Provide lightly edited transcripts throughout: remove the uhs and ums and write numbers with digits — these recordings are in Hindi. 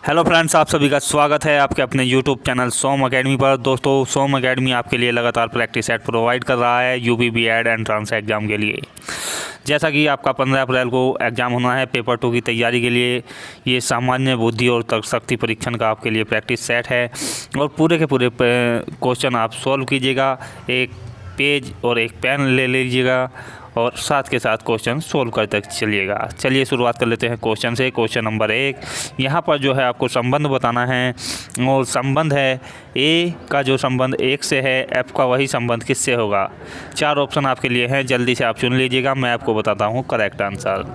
हेलो फ्रेंड्स, आप सभी का स्वागत है आपके अपने यूट्यूब चैनल सोम एकेडमी पर। दोस्तों, सोम एकेडमी आपके लिए लगातार प्रैक्टिस सेट प्रोवाइड कर रहा है यूपी बीएड एंट्रेंस एग्ज़ाम के लिए। जैसा कि आपका 15 अप्रैल को एग्ज़ाम होना है पेपर 2 की तैयारी के लिए, ये सामान्य बुद्धि और तर्कशक्ति परीक्षण का आपके लिए प्रैक्टिस सेट है और पूरे के पूरे क्वेश्चन आप सॉल्व कीजिएगा। एक पेज और एक पेन ले लीजिएगा और साथ के साथ क्वेश्चन सोल्व करते चलिएगा। चलिए शुरुआत कर लेते हैं क्वेश्चन से। क्वेश्चन नंबर 1, यहाँ पर जो है आपको संबंध बताना है और संबंध है ए का जो संबंध 1 से है, एफ का वही संबंध किससे होगा। 4 ऑप्शन आपके लिए हैं, जल्दी से आप चुन लीजिएगा, मैं आपको बताता हूँ करेक्ट आंसर।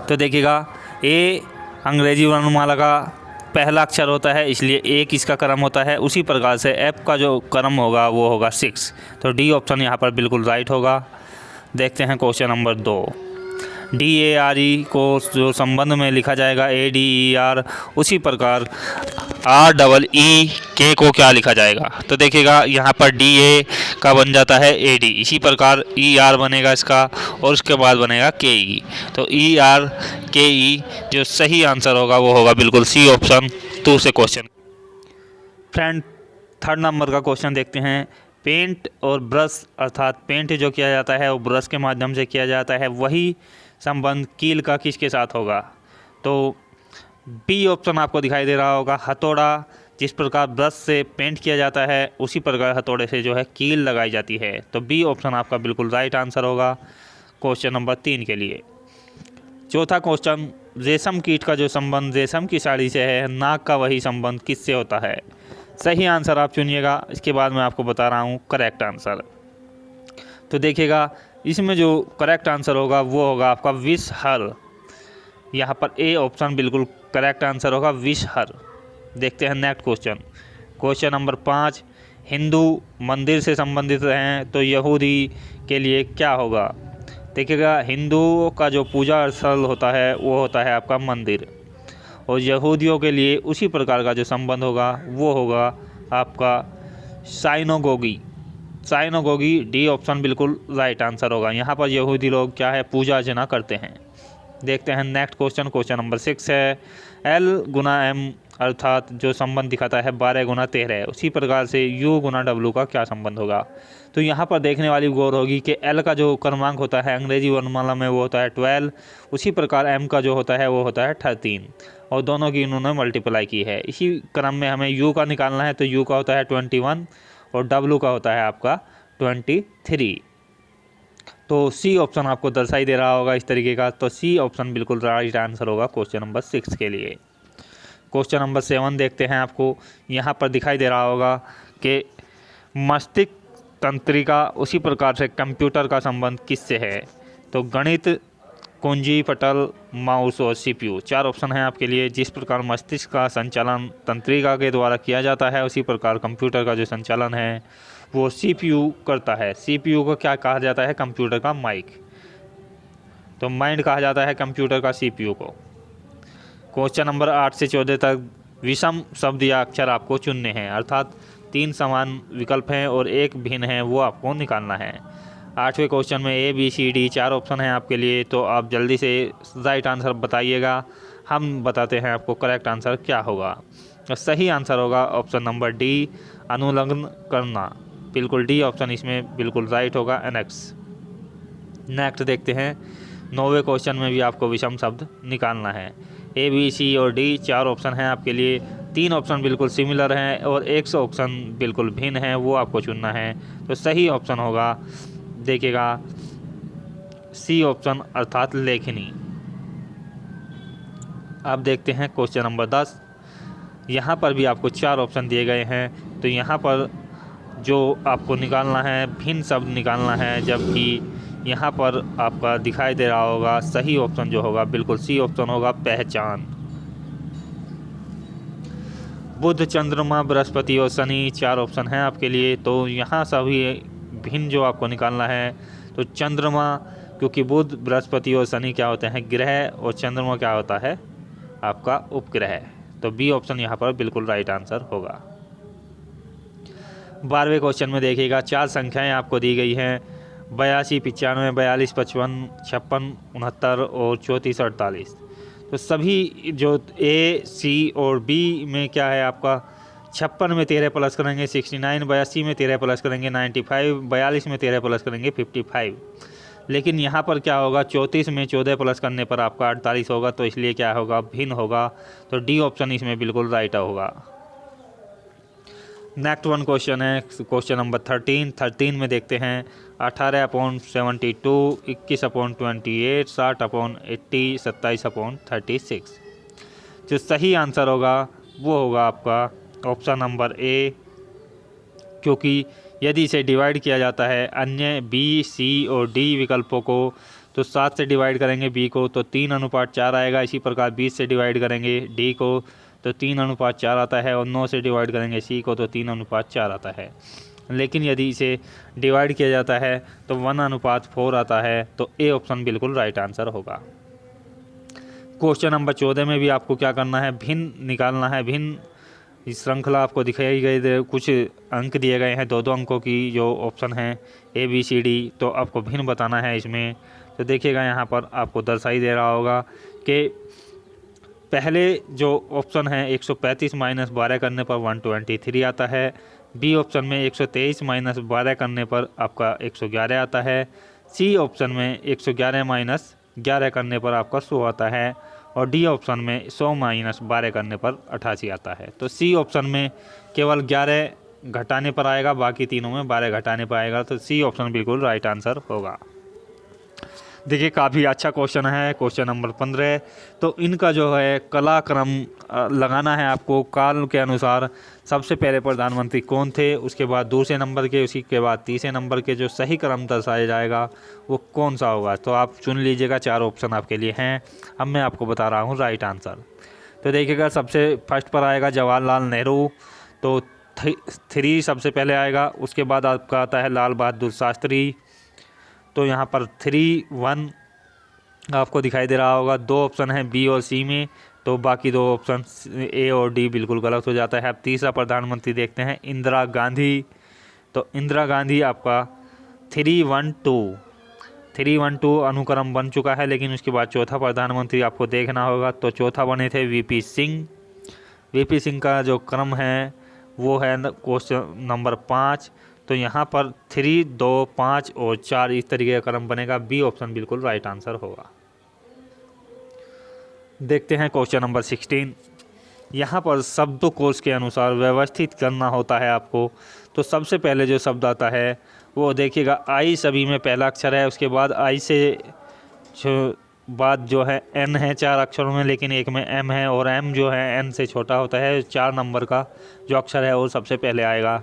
तो देखिएगा, ए अंग्रेजी वर्णमाला का पहला अक्षर होता है, इसलिए एक इसका क्रम होता है। उसी प्रकार से एफ का जो क्रम होगा वो होगा 6, तो डी ऑप्शन यहाँ पर बिल्कुल राइट होगा। देखते हैं क्वेश्चन नंबर 2, DARE को जो संबंध में लिखा जाएगा ADER, उसी प्रकार REEK को क्या लिखा जाएगा। तो देखिएगा, यहाँ पर DA का बन जाता है AD, इसी प्रकार ER बनेगा इसका और उसके बाद बनेगा KE। तो ERKE जो सही आंसर होगा वो होगा बिल्कुल सी ऑप्शन 2 से क्वेश्चन। फ्रेंड, 3rd नंबर का क्वेश्चन देखते हैं। पेंट और ब्रश, अर्थात पेंट जो किया जाता है वो ब्रश के माध्यम से किया जाता है, वही संबंध कील का किसके साथ होगा। तो बी ऑप्शन आपको दिखाई दे रहा होगा, हथौड़ा। जिस प्रकार ब्रश से पेंट किया जाता है उसी प्रकार हथौड़े से जो है कील लगाई जाती है। तो बी ऑप्शन आपका बिल्कुल राइट आंसर होगा क्वेश्चन नंबर 3 के लिए। 4था क्वेश्चन, रेशम कीट का जो संबंध रेशम की साड़ी से है, नाक का वही संबंध किससे होता है। सही आंसर आप चुनिएगा, इसके बाद मैं आपको बता रहा हूँ करेक्ट आंसर। तो देखिएगा, इसमें जो करेक्ट आंसर होगा वो होगा आपका विषहर। यहाँ पर ए ऑप्शन बिल्कुल करेक्ट आंसर होगा, विषहर। देखते हैं next question. Question number 5, Hindu मंदिर से संबंधित हैं तो यहूदी के लिए क्या होगा। देखिएगा, हिंदुओं का जो पूजा स्थल होता है वो होता है आपका मंदिर, और यहूदियों के लिए उसी प्रकार का जो संबंध होगा वो होगा आपका साइनोगोगी। साइनोगोगी, डी ऑप्शन बिल्कुल राइट आंसर होगा। यहाँ पर यहूदी लोग क्या है, पूजा अर्चना करते हैं। देखते हैं नेक्स्ट क्वेश्चन। क्वेश्चन नंबर 6 है, L गुना M, अर्थात जो संबंध दिखाता है 12 गुना 13, उसी प्रकार से U गुना W का क्या संबंध होगा। तो यहाँ पर देखने वाली गौर होगी कि L का जो क्रमांक होता है अंग्रेजी वर्णमाला में वो होता है 12, उसी प्रकार M का जो होता है वो होता है 13, और दोनों की इन्होंने मल्टीप्लाई की है। इसी क्रम में हमें U का निकालना है, तो U का होता है 21 और W का होता है आपका 23। तो सी ऑप्शन आपको दर्शाई दे रहा होगा इस तरीके का, तो सी ऑप्शन बिल्कुल राइट आंसर होगा क्वेश्चन नंबर 6 के लिए। क्वेश्चन नंबर 7 देखते हैं। आपको यहाँ पर दिखाई दे रहा होगा कि मस्तिष्क तंत्रिका, उसी प्रकार से कंप्यूटर का संबंध किससे है। तो गणित, कुंजी, पटल, माउस और CPU, 4 ऑप्शन हैं आपके लिए। जिस प्रकार मस्तिष्क का संचालन तंत्रिका के द्वारा किया जाता है, उसी प्रकार कंप्यूटर का जो संचालन है वो CPU करता है। CPU को क्या कहा जाता है, कंप्यूटर का माइक। तो माइंड कहा जाता है कंप्यूटर का CPU को। क्वेश्चन नंबर 8 से 14 तक विषम शब्द या अक्षर आपको चुनने हैं, अर्थात 3 समान विकल्प हैं और एक भिन्न है, वो आपको निकालना है। 8वें क्वेश्चन में ABCD 4 ऑप्शन हैं आपके लिए, तो आप जल्दी से राइट आंसर बताइएगा। हम बताते हैं आपको करेक्ट आंसर क्या होगा। तो सही आंसर होगा ऑप्शन नंबर डी, अनुलग्न करना। बिल्कुल डी ऑप्शन इसमें बिल्कुल राइट होगा, एनेक्स। नेक्स्ट देखते हैं। 9वें क्वेश्चन में भी आपको विषम शब्द निकालना है। ABC और D 4 ऑप्शन हैं आपके लिए। 3 ऑप्शन बिल्कुल सिमिलर हैं और 1 ऑप्शन बिल्कुल भिन्न है, वो आपको चुनना है। तो सही ऑप्शन होगा, देखिएगा, सी ऑप्शन अर्थात लेखनी। अब देखते हैं क्वेश्चन नंबर 10। यहाँ पर भी आपको 4 ऑप्शन दिए गए हैं, तो यहाँ पर जो आपको निकालना है भिन्न शब्द निकालना है, जबकि यहाँ पर आपका दिखाई दे रहा होगा सही ऑप्शन जो होगा बिल्कुल सी ऑप्शन होगा, पहचान। बुध, चंद्रमा, बृहस्पति और शनि 4 ऑप्शन हैं आपके लिए, तो यहाँ सभी भिन्न जो आपको निकालना है। तो चंद्रमा, क्योंकि बुध, बृहस्पति और शनि क्या होते हैं, ग्रह, और चंद्रमा क्या होता है आपका उपग्रह। तो बी ऑप्शन यहाँ पर बिल्कुल राइट आंसर होगा। 12वें क्वेश्चन में देखिएगा, 4 संख्याएं आपको दी गई हैं, 82, 95, 42, 55, 56, 69 और 34, 48। तो सभी जो ए, सी और बी में क्या है आपका 56 में 13 प्लस करेंगे 69, 82 में 13 प्लस करेंगे 95, 42 में 13 प्लस करेंगे 55। लेकिन यहाँ पर क्या होगा 34 में 14 प्लस करने पर आपका 48 होगा, तो इसलिए क्या होगा भिन्न होगा। तो डी ऑप्शन इसमें बिल्कुल राइट होगा। नेक्स्ट वन क्वेश्चन है क्वेश्चन नंबर 13 में देखते हैं 18/72, 21/28, 60/80, 27/36। जो सही आंसर होगा वो होगा आपका ऑप्शन नंबर ए, क्योंकि यदि इसे डिवाइड किया जाता है अन्य बी, सी और डी विकल्पों को, तो 7 से डिवाइड करेंगे बी को तो 3:4 आएगा। इसी प्रकार 20 से डिवाइड करेंगे डी को तो 3:4 आता है, और 9 से डिवाइड करेंगे सी को तो 3:4 आता है। लेकिन यदि इसे डिवाइड किया जाता है तो 1:4 आता है। तो ए ऑप्शन बिल्कुल राइट आंसर होगा। क्वेश्चन नंबर 14 में भी आपको क्या करना है, भिन्न निकालना है। भिन्न इस श्रृंखला आपको दिखाई गई, कुछ अंक दिए गए हैं, 2-2 अंकों की जो ऑप्शन हैं ए, बी, सी, डी। तो आपको भिन्न बताना है इसमें। तो देखिएगा यहाँ पर आपको दर्शाई दे रहा होगा कि पहले जो ऑप्शन है 135 - 12 करने पर 123 आता है। बी ऑप्शन में 123 - 12 करने पर आपका 111 आता है। सी ऑप्शन में 111 - 11 करने पर आपका 100 आता है। और डी ऑप्शन में 100 - 12 करने पर 88 आता है। तो सी ऑप्शन में केवल 11 घटाने पर आएगा, बाकी तीनों में 12 घटाने पर आएगा। तो सी ऑप्शन बिल्कुल राइट आंसर होगा। देखिए काफ़ी अच्छा क्वेश्चन है क्वेश्चन नंबर 15। तो इनका जो है कलाक्रम लगाना है आपको काल के अनुसार। सबसे पहले प्रधानमंत्री कौन थे, उसके बाद दूसरे नंबर के, उसी के बाद तीसरे नंबर के, जो सही क्रम दर्शाया जाएगा वो कौन सा होगा। तो आप चुन लीजिएगा, 4 ऑप्शन आपके लिए हैं। अब मैं आपको बता रहा हूँ राइट आंसर। तो देखिएगा सबसे फर्स्ट पर आएगा जवाहरलाल नेहरू, तो 3 सबसे पहले आएगा। उसके बाद आपका आता है लाल बहादुर शास्त्री, तो यहाँ पर 3, 1 आपको दिखाई दे रहा होगा। 2 ऑप्शन है बी और सी में, तो बाकी 2 ऑप्शन ए और डी बिल्कुल गलत हो जाता है। अब तीसरा प्रधानमंत्री देखते हैं इंदिरा गांधी, तो इंदिरा गांधी आपका 312 अनुक्रम बन चुका है। लेकिन उसके बाद चौथा प्रधानमंत्री आपको देखना होगा, तो चौथा बने थे वीपी सिंह। वीपी सिंह का जो क्रम है वो है क्वेश्चन नंबर 5। तो यहाँ पर 3, 2, 5 और 4 इस तरीके का क्रम बनेगा। बी ऑप्शन बिल्कुल राइट आंसर होगा। देखते हैं क्वेश्चन नंबर 16। यहाँ पर शब्दकोश के अनुसार व्यवस्थित करना होता है आपको। तो सबसे पहले जो शब्द आता है वो देखिएगा आई सभी में पहला अक्षर है। उसके बाद आई से बाद जो है एन है 4 अक्षरों में, लेकिन एक में एम है, और एम जो है एन से छोटा होता है। 4 नंबर का जो अक्षर है वो सबसे पहले आएगा।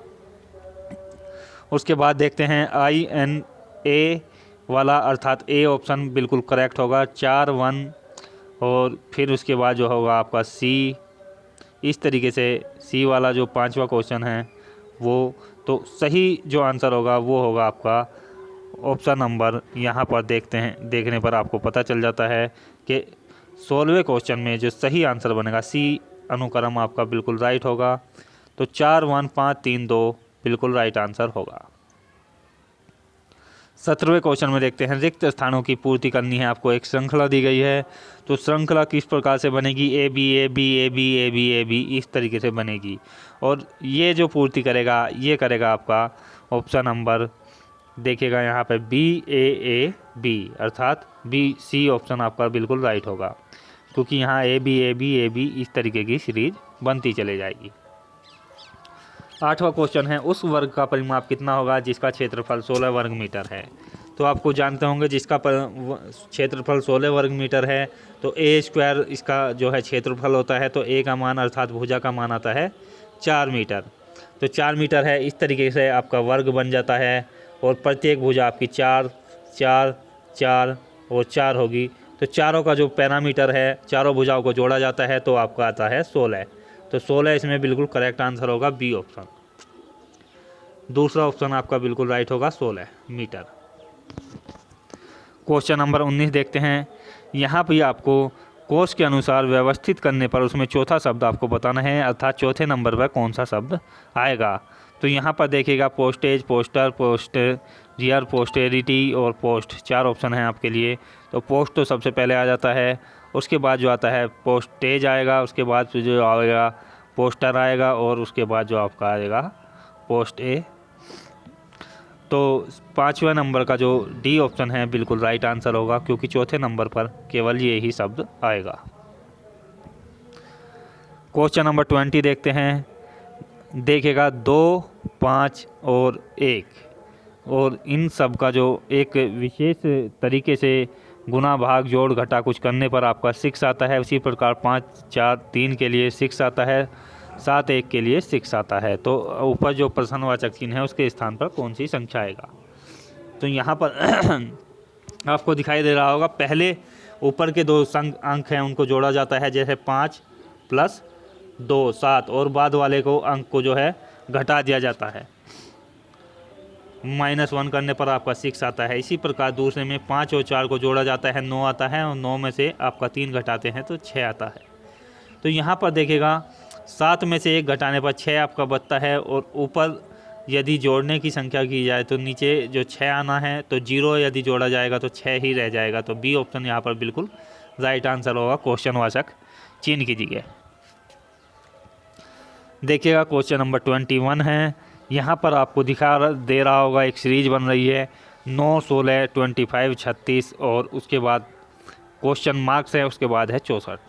उसके बाद देखते हैं INA वाला, अर्थात ए ऑप्शन बिल्कुल करेक्ट होगा। 4, 1 और फिर उसके बाद जो होगा आपका सी। इस तरीके से सी वाला जो 5वां क्वेश्चन है वो, तो सही जो आंसर होगा वो होगा आपका ऑप्शन नंबर, यहाँ पर देखते हैं, देखने पर आपको पता चल जाता है कि 16वें क्वेश्चन में जो सही आंसर बनेगा सी अनुक्रम आपका बिल्कुल राइट होगा। तो 4, 1, 5, 3, 2 बिल्कुल राइट आंसर होगा। 17वें क्वेश्चन में देखते हैं रिक्त स्थानों की पूर्ति करनी है आपको। एक श्रृंखला दी गई है, तो श्रृंखला किस प्रकार से बनेगी, A B A B A B A B A B इस तरीके से बनेगी। और ये जो पूर्ति करेगा ये करेगा आपका ऑप्शन नंबर, देखिएगा यहाँ पे बी ए ए बी, अर्थात बी सी ऑप्शन आपका बिल्कुल राइट होगा, क्योंकि यहाँ A B A B A B इस तरीके की सीरीज बनती चले जाएगी। 8वां क्वेश्चन है उस वर्ग का परिमाप कितना होगा जिसका क्षेत्रफल 16 वर्ग मीटर है। तो आपको जानते होंगे जिसका क्षेत्रफल 16 वर्ग मीटर है, तो ए स्क्वायर इसका जो है क्षेत्रफल होता है। तो ए का मान अर्थात भुजा का मान आता है 4 मीटर। तो 4 मीटर है, इस तरीके से आपका वर्ग बन जाता है। और प्रत्येक भुजा आपकी 4, 4, 4 और 4 होगी। तो चारों का जो पैरामीटर है, चारों भुजाओं को जोड़ा जाता है तो आपका आता है 16। तो 16 इसमें बिल्कुल करेक्ट आंसर होगा, बी ऑप्शन। दूसरा ऑप्शन आपका बिल्कुल राइट होगा, 16 मीटर। क्वेश्चन नंबर 19 देखते हैं। यहाँ भी आपको कोश के अनुसार व्यवस्थित करने पर उसमें चौथा शब्द आपको बताना है, अर्थात चौथे नंबर पर कौन सा शब्द आएगा। तो यहाँ पर देखिएगा पोस्टेज, पोस्टर, पोस्टेरियर, पोस्टेरिटी और पोस्ट, 4 ऑप्शन हैं आपके लिए। तो पोस्ट तो सबसे पहले आ जाता है। उसके बाद जो आता है पोस्टेज आएगा, उसके बाद फिर जो आएगा पोस्टर आएगा, और उसके बाद जो आपका आएगा पोस्ट ए। तो 5वें नंबर का जो डी ऑप्शन है बिल्कुल राइट आंसर होगा, क्योंकि चौथे नंबर पर केवल ये ही शब्द आएगा। क्वेश्चन नंबर 20 देखते हैं। देखिएगा 2, 5 और 1, और इन सब का जो एक विशेष तरीके से गुना भाग जोड़ घटा कुछ करने पर आपका 6 आता है। उसी प्रकार 5, 4, 3 के लिए 6 आता है, 7, 1 के लिए 6 आता है। तो ऊपर जो प्रश्नवाचक चिन्ह है उसके स्थान पर कौन सी संख्या आएगा? तो यहाँ पर आपको दिखाई दे रहा होगा, पहले ऊपर के 2 अंक हैं उनको जोड़ा जाता है, जैसे 5 + 2 7, और बाद वाले को अंक को जो है घटा दिया जाता है। -1 करने पर आपका 6 आता है। इसी प्रकार दूसरे में 5 और 4 को जोड़ा जाता है, 9 आता है, और 9 में से आपका 3 घटाते हैं तो 6 आता है। तो यहाँ पर देखिएगा 7 में से 1 घटाने पर 6 आपका बचता है, और ऊपर यदि जोड़ने की संख्या की जाए तो नीचे जो 6 आना है, तो 0 यदि जोड़ा जाएगा तो 6 ही रह जाएगा। तो बी ऑप्शन यहाँ पर बिल्कुल राइट आंसर होगा, क्वेश्चनवाचक चिन्ह की जगह। देखिएगा क्वेश्चन नंबर 21 है। यहाँ पर आपको दे रहा होगा एक सीरीज बन रही है 9, 16, 25, 36, और उसके बाद क्वेश्चन मार्क्स है, उसके बाद है 64।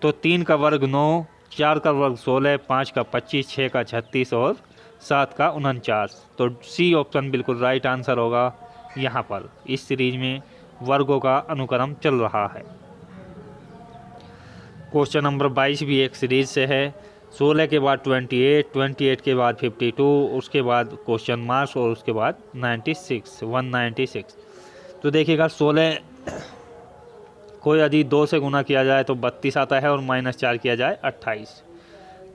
तो 3 का वर्ग 9, 4 का वर्ग 16, 5 का 25, 6 का 36 और 7 का 49। तो सी ऑप्शन बिल्कुल राइट आंसर होगा। यहाँ पर इस सीरीज में वर्गों का अनुक्रम चल रहा है। क्वेश्चन नंबर 22 भी एक सीरीज से है। 16 के बाद 28, 28 के बाद 52, उसके बाद क्वेश्चन मार्क्स, और उसके बाद 196। तो देखिएगा 16 को यदि 2 से गुना किया जाए तो 32 आता है, और -4 किया जाए 28।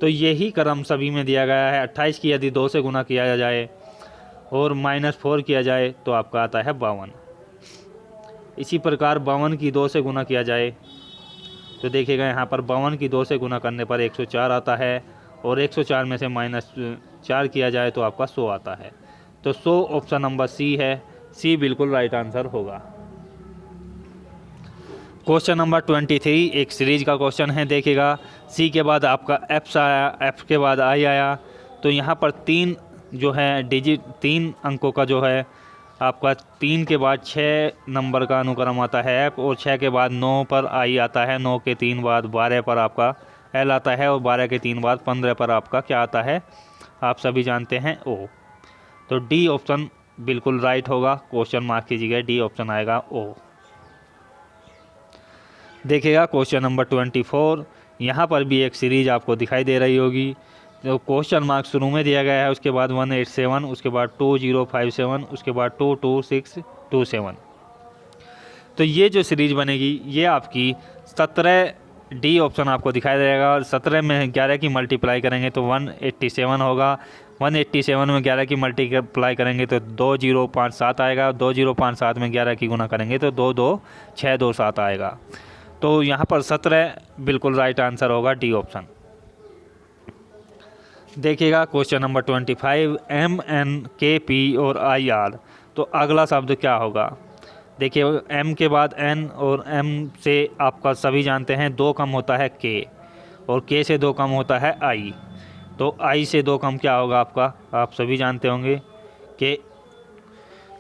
तो यही क्रम सभी में दिया गया है। 28 की यदि 2 से गुना किया जाए और -4 किया जाए तो आपका आता है 52। इसी प्रकार 52 की 2 से गुना किया जाए तो देखिएगा यहाँ पर 52 की 2 से गुना करने पर 104 आता है, और 104 में से -4 किया जाए तो आपका 100 आता है। तो 100 ऑप्शन नंबर सी है। सी बिल्कुल राइट आंसर होगा। क्वेश्चन नंबर 23 एक सीरीज का क्वेश्चन है। देखिएगा सी के बाद आपका एफ आया, एफ के बाद आई आया। तो यहाँ पर 3 जो है डिजिट 3 अंकों का जो है आपका 3 के बाद 6 नंबर का अनुक्रम आता है एफ, और 6 के बाद 9 पर आई आता है, 9 के 3 बाद 12 पर आपका एल आता है, और 12 के 3 बाद 15 पर आपका क्या आता है आप सभी जानते हैं ओ। तो डी ऑप्शन बिल्कुल राइट होगा, क्वेश्चन मार्क कीजिएगा, डी ऑप्शन आएगा ओ। देखिएगा क्वेश्चन नंबर 24, यहाँ पर भी एक सीरीज आपको दिखाई दे रही होगी। तो क्वेश्चन मार्क शुरू में दिया गया है, उसके बाद 187, उसके बाद 2057, उसके बाद 22627। तो ये जो सीरीज बनेगी ये आपकी 17 डी ऑप्शन आपको दिखाई देगा, और 17 में 11 की मल्टीप्लाई करेंगे तो 187 होगा। 187 में 11 की मल्टीप्लाई करेंगे तो 2057 आएगा। 2057 में 11 की गुना करेंगे तो 22627 आएगा। तो यहाँ पर 17 बिल्कुल राइट आंसर होगा, डी ऑप्शन। देखिएगा क्वेश्चन नंबर 25 एम, एन, के, पी और आई, आर। तो अगला शब्द क्या होगा? देखिए एम के बाद एन, और एम से आपका सभी जानते हैं 2 कम होता है के, और के से 2 कम होता है आई। तो आई से 2 कम क्या होगा आपका, आप सभी जानते होंगे कि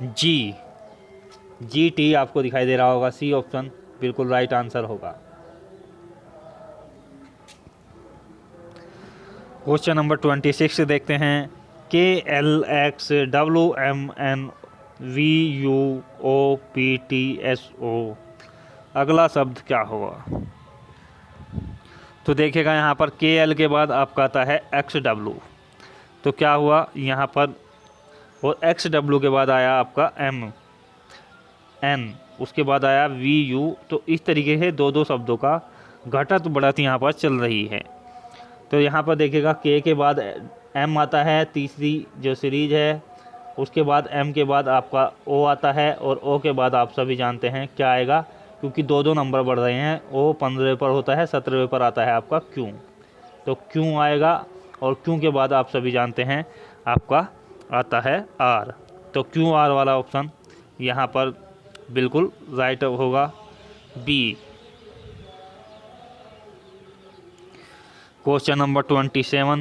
जी, जी टी आपको दिखाई दे रहा होगा। सी ऑप्शन बिल्कुल राइट आंसर होगा। क्वेश्चन नंबर 26 देखते हैं। K, L, X, W, M, N, V, U, O, P, T, S, O. अगला शब्द क्या होगा? तो देखिएगा यहाँ पर के, एल के बाद आपका आता है एक्स, डब्ल्यू। तो क्या हुआ यहाँ पर, और एक्स, डब्ल्यू के बाद आया आपका एम, एन, उसके बाद आया वी, यू। तो इस तरीके से 2 शब्दों का घटत बढ़त यहाँ पर चल रही है। तो यहाँ पर देखिएगा के बाद एम आता है, तीसरी जो सीरीज है। उसके बाद एम के बाद आपका ओ आता है, और ओ के बाद आप सभी जानते हैं क्या आएगा, क्योंकि 2 नंबर बढ़ रहे हैं। ओ 15 पर होता है, 17 पर आता है आपका क्यों। तो क्यों आएगा, और क्यों के बाद आप सभी जानते हैं आपका आता है आर। तो क्यों आर वाला ऑप्शन यहाँ पर बिल्कुल राइट होगा, बी। क्वेश्चन नंबर 27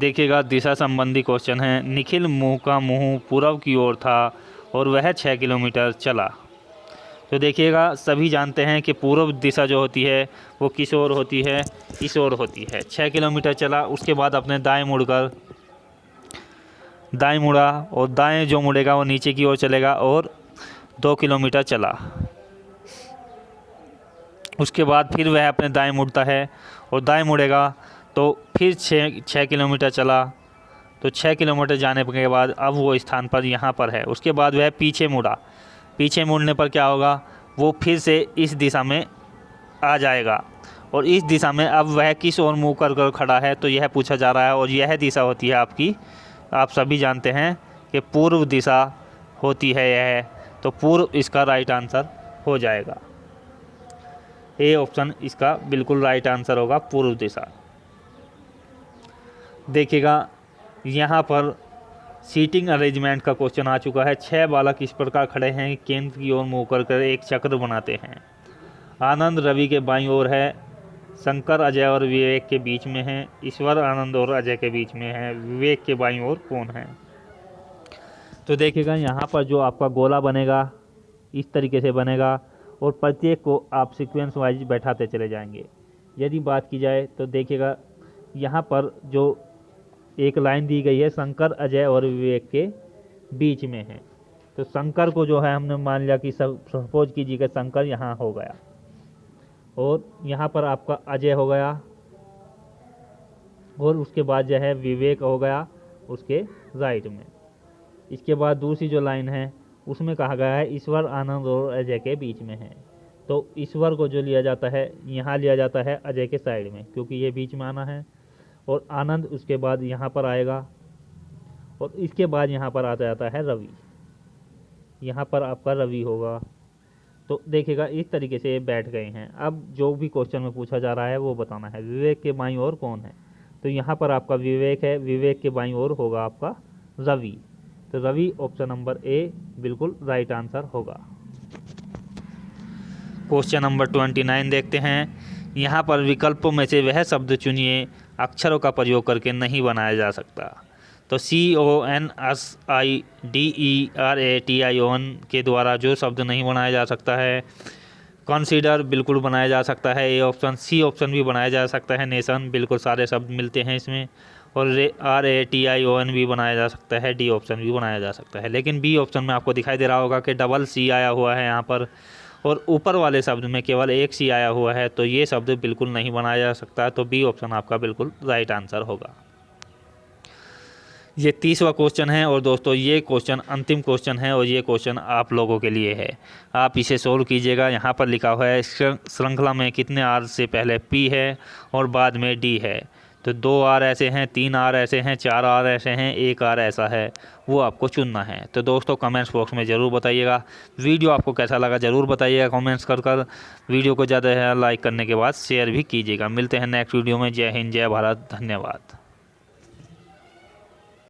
देखिएगा, दिशा संबंधी क्वेश्चन है। निखिल मुंह का मुंह पूर्व की ओर था और वह 6 किलोमीटर चला। तो देखिएगा, सभी जानते हैं कि पूर्व दिशा जो होती है वो किस ओर होती है, इस ओर होती है। 6 किलोमीटर चला, उसके बाद अपने दाएं मुड़ा और दाएं जो मुड़ेगा वो नीचे की ओर चलेगा और 2 किलोमीटर चला। उसके बाद फिर वह अपने दाएं मुड़ता है और दाएं मुड़ेगा तो फिर 6 किलोमीटर चला। तो 6 किलोमीटर जाने के बाद अब वो स्थान पर यहाँ पर है। उसके बाद वह पीछे मुड़ा। पीछे मुड़ने पर क्या होगा, वो फिर से इस दिशा में आ जाएगा और इस दिशा में अब वह किस ओर मुँह कर खड़ा है, तो यह पूछा जा रहा है। और यह दिशा होती है आपकी, आप सभी जानते हैं कि पूर्व दिशा होती है यह, तो पूर्व इसका राइट आंसर हो जाएगा। ए ऑप्शन इसका बिल्कुल राइट आंसर होगा, पूर्व दिशा। देखिएगा, यहाँ पर सीटिंग अरेंजमेंट का क्वेश्चन आ चुका है। 6 बालक इस प्रकार खड़े हैं, केंद्र की ओर मुँह कर एक चक्र बनाते हैं। आनंद रवि के बाईं ओर है, शंकर अजय और विवेक के बीच में है, ईश्वर आनंद और अजय के बीच में है, विवेक के बाईं ओर कौन है। तो देखिएगा, यहाँ पर जो आपका गोला बनेगा इस तरीके से बनेगा और प्रत्येक को आप सीक्वेंस वाइज बैठाते चले जाएंगे। यदि बात की जाए तो देखिएगा, यहाँ पर जो एक लाइन दी गई है शंकर अजय और विवेक के बीच में है, तो शंकर को जो है हमने मान लिया कि सपोज कीजिएगा शंकर यहाँ हो गया और यहाँ पर आपका अजय हो गया और उसके बाद जो है विवेक हो गया उसके राइट में। इसके बाद दूसरी जो लाइन है उसमें कहा गया है ईश्वर आनंद और अजय के बीच में है, तो ईश्वर को जो लिया जाता है यहाँ लिया जाता है अजय के साइड में, क्योंकि ये बीच में आना है। और आनंद उसके बाद यहाँ पर आएगा और इसके बाद यहाँ पर आता जाता है रवि, यहाँ पर आपका रवि होगा। तो देखिएगा, इस तरीके से ये बैठ गए हैं। अब जो भी क्वेश्चन में पूछा जा रहा है वो बताना है। विवेक के बाईं ओर कौन है, तो यहाँ पर आपका विवेक है, विवेक के बाईं ओर होगा आपका रवि। तो रवि ऑप्शन नंबर ए बिल्कुल राइट आंसर होगा। क्वेश्चन नंबर 29 देखते हैं। यहाँ पर विकल्पों में से वह शब्द चुनिए अक्षरों का प्रयोग करके नहीं बनाया जा सकता। तो CONSIDERATION के द्वारा जो शब्द नहीं बनाया जा सकता है, कंसीडर बिल्कुल बनाया जा सकता है, ए ऑप्शन। सी ऑप्शन भी बनाया जा सकता है, नेशन बिल्कुल सारे शब्द मिलते हैं इसमें। और RATION भी बनाया जा सकता है, डी ऑप्शन भी बनाया जा सकता है। लेकिन बी ऑप्शन में आपको दिखाई दे रहा होगा कि डबल सी आया हुआ है यहाँ पर और ऊपर वाले शब्द में केवल एक सी आया हुआ है, तो ये शब्द बिल्कुल नहीं बनाया जा सकता। तो बी ऑप्शन आपका बिल्कुल राइट आंसर होगा। ये 30वां क्वेश्चन है और दोस्तों ये क्वेश्चन अंतिम क्वेश्चन है और ये क्वेश्चन आप लोगों के लिए है। आप इसे सोल्व कीजिएगा। यहाँ पर लिखा हुआ है श्रृंखला में कितने आर से पहले पी है और बाद में डी है। तो 2 आर ऐसे हैं, 3 आर ऐसे हैं, 4 आर ऐसे हैं, 1 आर ऐसा है, वो आपको चुनना है। तो दोस्तों कमेंट्स बॉक्स में ज़रूर बताइएगा। वीडियो आपको कैसा लगा ज़रूर बताइएगा कमेंट्स कर। वीडियो को ज़्यादा लाइक करने के बाद शेयर भी कीजिएगा। मिलते हैं नेक्स्ट वीडियो में। जय हिंद, जय भारत, धन्यवाद।